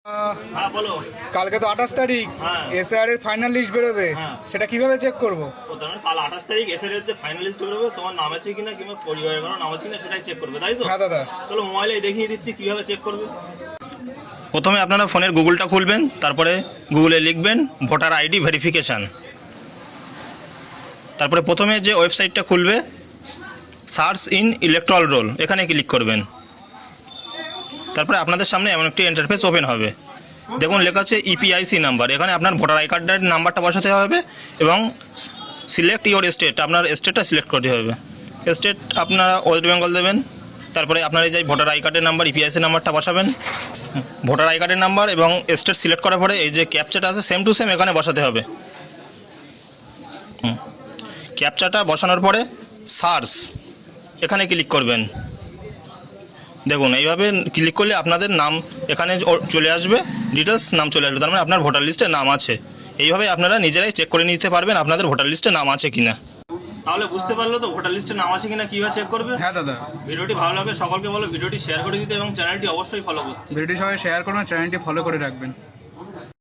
হ্যাঁ বলো। কালকে তো 28 তারিখ, হ্যাঁ। এসআর এর ফাইনাল লিস্ট বেরোবে, হ্যাঁ। সেটা কিভাবে চেক করব? কাল 28 তারিখ এসএর হচ্ছে ফাইনাল লিস্ট বেরোবে, তোমার নাম আছে কিনা কিংবা পরিবারের কারো নাম আছে কিনা সেটাই চেক করবে, তাই তো? হ্যাঁ দাদা। চলো মোবাইলে দেখিয়ে দিচ্ছি কিভাবে চেক করবে। প্রথমে আপনারা ফোনের গুগলটা খুলবেন, তারপরে গুগলে লিখবেন ভোটার আইডি ভেরিফিকেশান। তারপরে প্রথমে যে ওয়েবসাইটটা খুলবে সার্চ ইন ইলেকট্রাল রোল, এখানে ক্লিক করবেন। তারপরে আপনাদের সামনে এমন একটি ইন্টারফেস ওপেন হবে। দেখুন লেখা আছে ইপিআইসি নাম্বার, এখানে আপনার ভোটার আই কার্ডের নাম্বারটা বসাতে হবে এবং সিলেক্ট ইওর স্টেট, আপনার স্টেটটা সিলেক্ট করতে হবে। স্টেট আপনারা ওয়েস্ট বেঙ্গল দেবেন। তারপরে আপনার এই যে ভোটার আই কার্ডের নাম্বার, ইপিআইসি নাম্বারটা বসাবেন। ভোটার আই কার্ডের নাম্বার এবং স্টেট সিলেক্ট করার পরে এই যে ক্যাপচাটা আছে সেম টু সেম এখানে বসাতে হবে। ক্যাপচাটা বসানোর পরে সার্চ এখানে ক্লিক করবেন। দেখুন এইভাবে ক্লিক করলে আপনাদের নাম এখানে চলে আসবে, ডিটেলস নাম চলে আসবে, তার মানে আপনার ভোটার লিস্টে নাম আছে। এইভাবে আপনারা নিজেরাই চেক করে নিতে পারবেন আপনাদের ভোটার লিস্টে নাম আছে কিনা। তাহলে বুঝতে পারলো তো ভোটার লিস্টে নাম আছে কিনা কিভাবে চেক করবে। হ্যাঁ দাদা। ভিডিওটি ভালো লাগে সকলকে বলো ভিডিওটি শেয়ার করে দিতে এবং চ্যানেলটি অবশ্যই ফলো করতে। ভিডিওটি সবাই শেয়ার করুন, চ্যানেলটি ফলো করে রাখবেন।